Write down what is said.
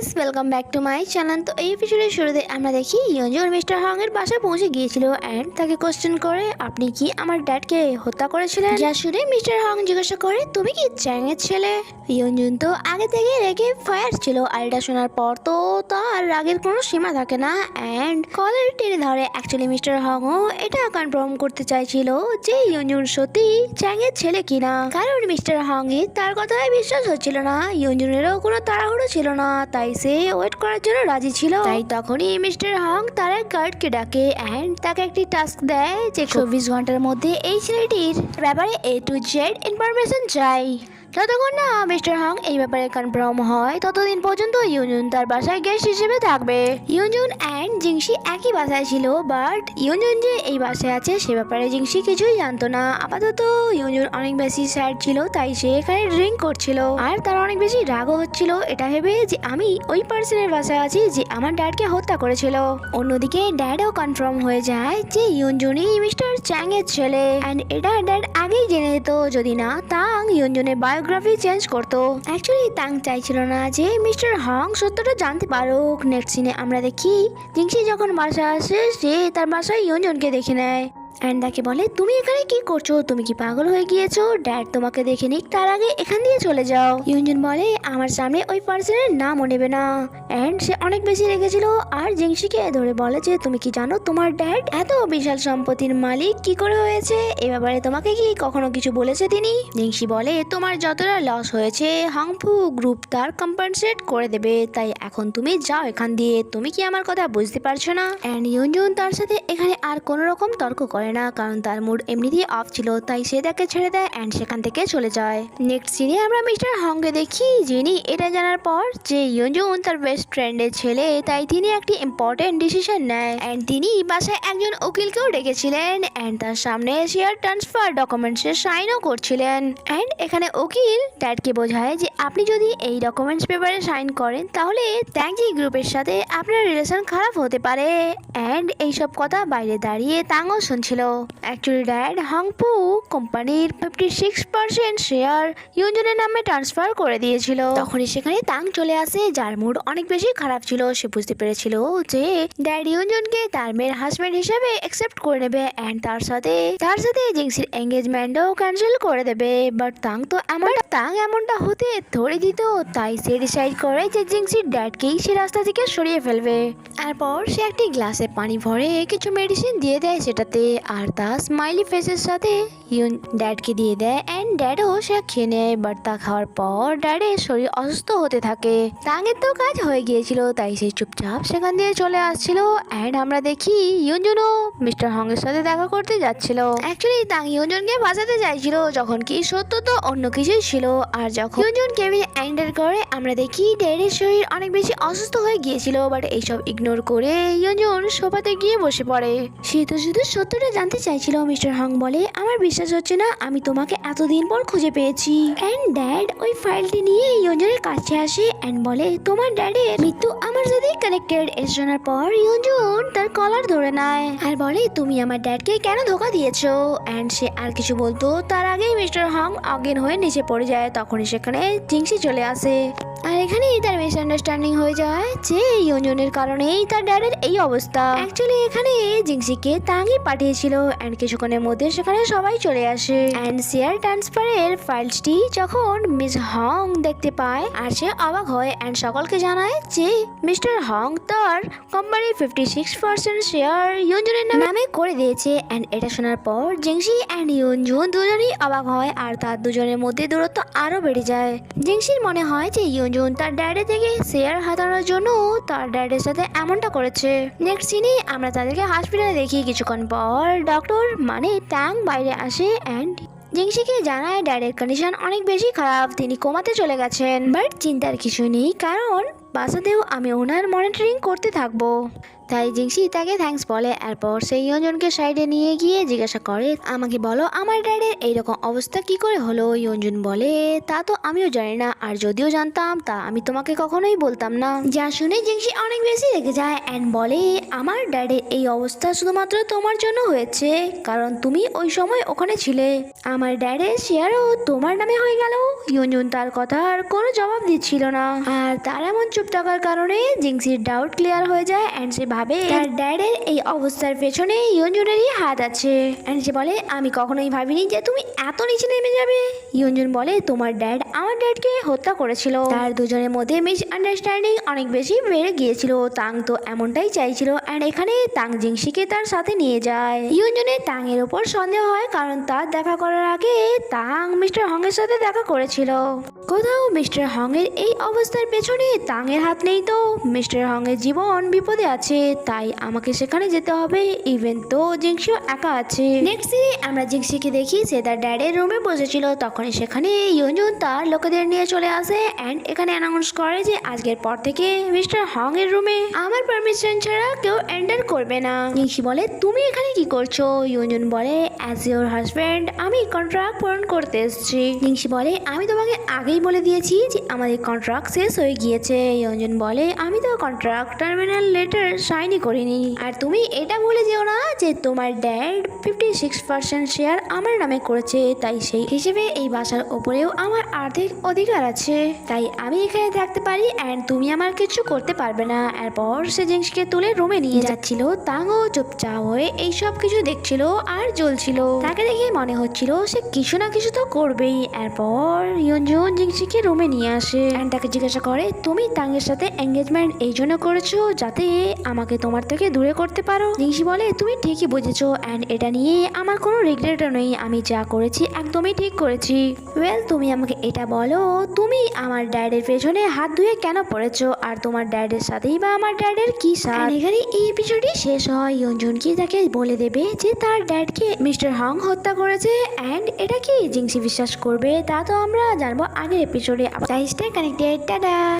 Guys, welcome back to my channel. তো এই এপিসোডের শুরুতে আমরা দেখি ইয়ঞ্জুন মিস্টার হং এর বাসায় পৌঁছে গিয়েছিল এন্ড তাকে কোশ্চেন করে, আপনি কি আমার ড্যাডকে হত্যা করেছিলেন? যা শুনে মিস্টার হং জিজ্ঞাসা করে, তুমি কি চ্যাং এর ছেলে? ইয়ঞ্জুন তো আগে থেকে রেগে ফায়ার ছিল, আর এটা শোনার পর তো তার রাগের কোনো সীমা থাকে না এন্ড কলার টেনে ধরে। অ্যাকচুয়ালি মিস্টার হং ও এটা কনফার্ম করতে চাইছিল যে ইয়ঞ্জুন সত্যি চ্যাং এর ছেলে কিনা, কারণ মিস্টার হং এর তার কথায় বিশ্বাস হচ্ছিল না। ইয়ঞ্জুনেরও কোনো তাড়াহুড়ো ছিল না, তাই সে ওয়েট করার জন্য রাজি ছিল। তাই তখনই মিস্টার হং তার এক গার্ডকে ডাকে এন্ড তাকে একটি টাস্ক দেয় যে 24 ঘন্টার মধ্যে এই ছেলেটির ব্যাপারে A to Z ইনফরমেশন চাই। যতক্ষণ না মিস্টার হং এই ব্যাপারে কনফার্ম হয় ততদিন পর্যন্ত ইয়ঞ্জুন তার বাসায় গেস্ট হিসেবে থাকবে। ইয়ঞ্জুন এন্ড জিংসি একই বাসায় ছিল, বাট ইয়ঞ্জুন যে এই বাসায় আছে সে ব্যাপারে জিংসি কিছুই জানতো না। আপাতত ইয়ঞ্জুন অনেক বেশি স্যাড ছিল, তাই সে এখানে ড্রিঙ্ক করছিল আর তার অনেক বেশি রাগও হচ্ছিল এটা ভেবে যে আমি ওই পার্সনের বাসায় আছি যে আমার ড্যাডকে হত্যা করেছিল। অন্যদিকে ড্যাডও কনফার্ম হয়ে যায় যে ইয়ঞ্জুনই মিস্টার চ্যাং এর ছেলে এন্ড এটা ড্যাড আগেই জেনে যেত যদি না তাং ইয়ঞ্জুনের বায়োগ্রাফি চেঞ্জ করতো। অ্যাকচুয়ালি তাং চাইছিল না যে মিস্টার হং সত্যটা জানতে পারুক। নেক্সট সিনে আমরা দেখি জিংসি যখন বাসায় আসে সে তার বাসায় ইয়ঞ্জুনকে দেখে নেয় এন্ড তাকে বলে, তুমি এখানে কি করছো? তুমি কি পাগল হয়ে গিয়েছো? ড্যাড তোমাকে দেখে নিক, তার আগে এখান দিয়ে চলে যাও। ইয়ঞ্জুন বলে, আমার সামনে ওই পার্সনের নামও নেবে না এন্ড সে অনেক বেশি রেগেছিল আর জিংসিকে ধরে বলে যে তুমি কি জানো তোমার ড্যাড এত বিশাল সম্পত্তির মালিক কি করে হয়েছে? এ ব্যাপারে তোমাকে কি কখনো কিছু বলেছে তিনি? জিংসি বলে, তোমার যতটা লস হয়েছে হাংফু গ্রুপ তার কম্পেনসেট করে দেবে, তাই এখন তুমি যাও এখান দিয়ে। তুমি কি আমার কথা বুঝতে পারছো না? এন্ড ইয়ঞ্জুন তার সাথে এখানে আর কোনো রকম তর্ক করে না, কারণ তার মুড এমনিতেই অফ ছিল, তাই সে তাকে ছেড়ে দেয় এন্ড সেখান থেকে চলে যায়। নেক্সট সিনে আমরা মিস্টার হংকে দেখি, যিনি এটা জানার পর যে ইয়ঞ্জুন তার বেস্ট ফ্রেন্ডের ছেলে, তাই তিনি একটি ইম্পর্টেন্ট ডিসিশন নেয় এন্ড তিনি বাসায় একজন উকিলকেও ডেকেছিলেন এন্ড তার সামনে শেয়ার ট্রান্সফার ডকুমেন্টসের সাইনও করছিলেন। এন্ড এখানে উকিল ড্যাডকে বোঝায় যে আপনি যদি এই ডকুমেন্টস পেপারে সাইন করেন তাহলে ট্যাংজি গ্রুপের সাথে আপনার রিলেশন খারাপ হতে পারে এন্ড এইসব কথা বাইরে দাঁড়িয়ে তাংও শুনছিল। অ্যাকচুয়ালি ড্যাড হাংপু কোম্পানির 56% শেয়ার ইয়ঞ্জুনের নামে ট্রান্সফার করে দিয়েছিল। তখনই সেখানে তাং চলে আসে, যার মুড অনেক বেশি খারাপ ছিল। সে বুঝতে পেরেছিল যে ড্যাড ইয়ঞ্জুনকে তার মেয়ের হাজবেন্ড হিসেবে অ্যাকসেপ্ট করে নেবে এন্ড তার সাথে জিংসির এঙ্গেজমেন্টও ক্যান্সেল করে দেবে। বাট তাং এমনটা হতে ধরে দিত, তাই সে ডিসাইড করে যে জিংসির ড্যাডকেই সে রাস্তা থেকে সরিয়ে ফেলবে। তারপর সে একটি গ্লাসে পানি ভরে কিছু মেডিসিন দিয়ে দেয় সেটাতে, আর তা স্মাইলি ফেসের সাথে ড্যাডকে দিয়ে দেয় এন্ড ড্যাডও সে খেয়ে নেয়। বাট তা খাওয়ার পর ড্যাডের শরীর অসুস্থ হতে থাকে। তাঙের তো কাজ হয়ে গিয়েছিল, তাই সে চুপচাপ সেখান দিয়ে চলে আসছিল এন্ড আমরা দেখি ইয়ঞ্জুনও মিস্টার হং এর সাথে দেখা করতে যাচ্ছিল। অ্যাকচুয়ালি তাং ইয়ঞ্জুনকে বাঁচাতে চাইছিল, যখন কি সত্য তো অন্য কিছুই ছিল। আর যখন ইয়ঞ্জুন কেবিনে এন্টার করে আমরা দেখি ড্যাডের শরীর অনেক বেশি অসুস্থ হয়ে গিয়েছিল। বাট এইসব ইগনোর করে ইয়ঞ্জুন সোফাতে গিয়ে বসে পড়ে। সে তো শুধু সত্যটা জানতে চাইছিল। মিস্টার হং বলে, আমার বিশ্বাস হচ্ছে না আমি তোমাকে এতদিন পর খুঁজে পেয়েছি। এন্ড ড্যাড ওই ফাইলটি নিয়ে ইয়ঞ্জুনের কাছে আসে এন্ড বলে, তোমার ড্যাডের মৃত্যু আমার সাথে কানেক্টেড। এর শোনার পর ইয়ঞ্জুন তার কলার ধরে নেয় আর বলে, তুমি আমার ড্যাডকে কেন ধোকা দিয়েছো? এন্ড সে আর কিছু বলতো তার আগেই মিস্টার হং অজ্ঞান হয়ে নিচে পড়ে যায়। তখনই সেখানে জিংসি চলে আসে আর এখানেই তার মিসআন্ডারস্ট্যান্ডিং হয়ে যায় যে ইয়ঞ্জুনের কারণেই তার ড্যাডের এই অবস্থা। অ্যাকচুয়ালি এখানে জিংসিকে তাঙই পাঠিয়েছিল এন্ড কিছুক্ষণের মধ্যে সেখানে সবাই চলে আসে এন্ড শেয়ার ট্রান্সফারের ফাইলসটি যখন মিস হং দেখতে পায় আর সে অবাক হয় এন্ড সকলকে জানায় যে মিস্টার হং তার কোম্পানির 56% শেয়ার ইয়ঞ্জুনের নামে করে দিয়েছে। এন্ড এটা শোনার পর জিংসি এন্ড ইয়ঞ্জুন দুজনেই অবাক হয় আর তার দুজনের মধ্যে দূরত্ব আরো বেড়ে যায়। জিংসির মনে হয় যে ইয়ঞ্জুন তার ড্যাডের থেকে শেয়ার হাতানোর জন্য তার ড্যাডের সাথে এমনটা করেছে। নেক্সট সিনে আমরা তাদেরকে হসপিটালে দেখি। কিছুক্ষণ পর ডক্টর মানে ট্যাং বাইরে আসে এন্ড জিংসিকে জানায় ড্যাডের কন্ডিশন অনেক বেশি খারাপ, তিনি কোমাতে চলে গেছেন। বাট চিন্তার কিছু নেই, কারণ বাসাতেও আমি ওনার মনিটরিং করতে থাকবো। তাই জিংসি তাকে থ্যাঙ্কস বলে। এরপর সেই ইয়ঞ্জুনকে সাইডে নিয়ে গিয়ে জিজ্ঞাসা করে, আমাকে বলো আমার ড্যাডের এইরকম অবস্থা কি করে হলো? ইয়ঞ্জুন বলে, তা তো আমিও জানি না, আর যদিও জানতাম তা আমি তোমাকে কখনোই বলতাম না। যা শুনে জিংসি অনেক বেশি রেগে যায় এন্ড বলে, আমার ড্যাডের এই অবস্থা শুধুমাত্র তোমার জন্য হয়েছে, কারণ তুমি ওই সময় ওখানে ছিলে। আমার ড্যাডের শেয়ারও তোমার নামে হয়ে গেল। ইয়ঞ্জুন তার কথার কোনো জবাব দিচ্ছিল না আর তার এমন চুপ চুপ থাকার কারণে জিংসির ডাউট ক্লিয়ার হয়ে যায় অ্যান্ড সে ভাবে তার ড্যাডের এই অবস্থার পেছনে ইয়ঞ্জনেরই হাত আছে। অ্যান্ড সে বলে আমি কখনোই ভাবিনি যে তুমি এত নিচে নেমে যাবে। ইয়ঞ্জন বলে তোমার ড্যাড আমার ড্যাডকে হত্যা করেছিল। তার দুজনের মধ্যে মিস আন্ডারস্ট্যান্ডিং অনেক বেশি বেড়ে গিয়েছিল। তাং তো এমনটাই চাইছিল অ্যান্ড এখানে তাং জিংসিকে তার সাথে নিয়ে যায়। ইয়ঞ্জনের তাং এর উপর সন্দেহ হয় কারণ তার দেখা করার আগে তাং মিস্টার হং এর সাথে দেখা করেছিল। কোথাও মিস্টার হং এর এই অবস্থার পেছনে তাং এর হাত নেই তো মিস্টার হং এর জীবন বিপদে আছে, তাই আমাকে সেখানে যেতে হবে ইভেন তো জিংসিও একা আছে। নেক্সট দিনে আমরা জিংসিকে দেখি সে তার ড্যাডের রুমে বসেছিল, তখন সেখানে ইয়ঞ্জন তার লোকেদের নিয়ে চলে আসে অ্যান্ড এখানে অ্যানাউন্স করে যে আজকের পর থেকে মিস্টার হং এর রুমে আমার পারমিশন ছাড়া কেউ এন্টার করবে না। জিংসি বলে তুমি এখানে কি করছো? ইয়ঞ্জন বলে অ্যাজ ইওর হাজব্যান্ড আমি কন্ট্রাক্ট পূরণ করতে এসেছি। জিংসি বলে আমি তোমাকে আগেই বলে দিয়েছি যে আমাদের কন্ট্রাক্ট শেষ হয়ে গিয়েছে। ইয়ঞ্জন বলে আমি তো কন্ট্রাক্ট টার্মিনাল লেটার সাইনই করিনি, আর তুমি এটা বলে যেও না যে তোমার ড্যাড 56% শেয়ার আমার নামে করেছে, তাই সেই হিসেবে এই বাসার ওপরেও আমার আর্থিক অধিকার আছে, তাই আমি এখানে থাকতে পারি অ্যান্ড তুমি আমার কিছু করতে পারবে না। এরপর সে জিংসিকে তুলে রুমে নিয়ে যাচ্ছিল। তাংও চুপচাপ হয়ে এই সব কিছু দেখছিল আর জ্বলছিল। তাকে দেখে মনে হচ্ছিল সে কিছু না কিছু তো করবেই। এরপর ইয়ঞ্জন জিংসিকে রুমে নিয়ে আসে অ্যান্ড তাকে জিজ্ঞাসা করে তুমি তাংয়ের সাথে এঙ্গেজমেন্ট এই জন্য করেছো যাতে আমাকে তোমার থেকে দূরে করতে পারো? জিংসি বলে তুমি ঠিকই বুঝেছো অ্যান্ড এটা নিয়ে আমার কোনো রিগ্রেটও নেই, আমি যা করেছি একদমই ঠিক করেছি। ওয়েল তুমি আমাকে এটা বলো তুমি আমার ড্যাডের পেছনে হাত ধুয়ে কেন পড়েছো, আর তোমার ড্যাডের সাথেই বা আমার ড্যাডের কি সাথ? এখানে এই এপিসোডই শেষ হয়। ইয়ঞ্জন কি তাকে বলে দেবে যে তার ড্যাডকে মিস্টার হং হত্যা করেছে অ্যান্ড এটা কি জিংসি বিশ্বাস করবে তা তো আমরা জানবো আগের এপিসোডে। Stay connected, tata.